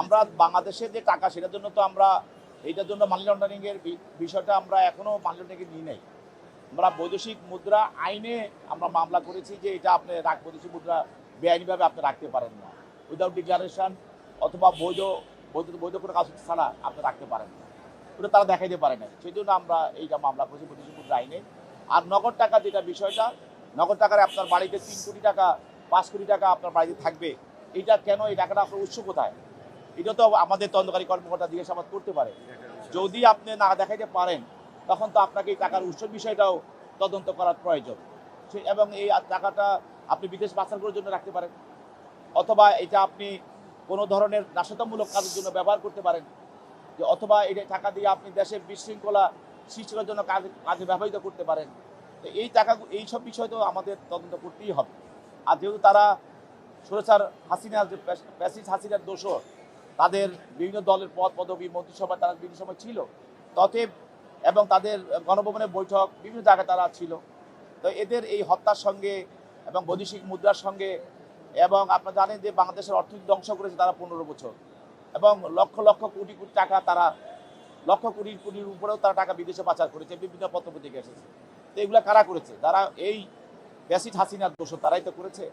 আমরা বাংলাদেশের যে টাকা সেটার জন্য তো আমরা এইটার জন্য মানি লন্ডারিং এর বিষয়টা আমরা এখনো মানি লন্ডারিং নিই নাই। আমরা বৈদেশিক মুদ্রা আইনে আমরা মামলা করেছি যে এটা আপনি বৈদেশিক মুদ্রা বেআইনিভাবে আপনি রাখতে পারেন না, উইদাউট ডিক্লারেশন অথবা বৈধ বৈধ বৈধ কোনো কাজ ছাড়া আপনি রাখতে পারেন না, ওটা তারা দেখাইতে পারে না। সেই জন্য আমরা এইটা মামলা করেছি বৈদেশিক মুদ্রা আইনে। আর নগদ টাকা যেটা বিষয়টা, নগদ টাকায় আপনার বাড়িতে 3 কোটি টাকা 5 কোটি টাকা আপনার বাড়িতে থাকবে, এইটা কেন, এই টাকাটা আপনার উৎস কোথায়, এটা তো আমাদের তদন্তকারী কর্মকর্তা জিজ্ঞাসাবাদ করতে পারে। যদি আপনি না দেখাইতে পারেন তখন তো আপনাকে এই টাকার উৎসের বিষয়টাও তদন্ত করার প্রয়োজন। এবং এই টাকাটা আপনি বিদেশ পাচার করার জন্য রাখতে পারেন, অথবা এটা আপনি কোনো ধরনের নাশকতামূলক কাজের জন্য ব্যবহার করতে পারেন, যে অথবা এটা টাকা দিয়ে আপনি দেশের বিশৃঙ্খলা সৃষ্টি করার জন্য কাজে ব্যবহৃত করতে পারেন। তো এই টাকা এইসব বিষয় তো আমাদের তদন্ত করতেই হবে। আর যেহেতু তারা স্বৈরাচার হাসিনার যে প্যাসিস্ট হাসিনার দোষর, তাদের বিভিন্ন দলের পদ পদবি মন্ত্রিসভায় তারা বিভিন্ন সময় ছিল তথে, এবং তাদের গণভবনের বৈঠক বিভিন্ন জায়গায় তারা ছিল। তো এদের এই হত্যার সঙ্গে এবং বৈদেশিক মুদ্রার সঙ্গে, এবং আপনারা জানেন যে বাংলাদেশের অর্থনীতি ধ্বংস করেছে তারা 15 বছর, এবং লক্ষ লক্ষ কোটি কোটি টাকা তারা লক্ষ কোটি কোটির উপরেও তারা টাকা বিদেশে পাচার করেছে, বিভিন্ন পত্রপত্রিকা এসেছে। তো এগুলো কারা করেছে? যারা এই প্যাসিস্ট হাসিনার দোষর, তারাই তো করেছে।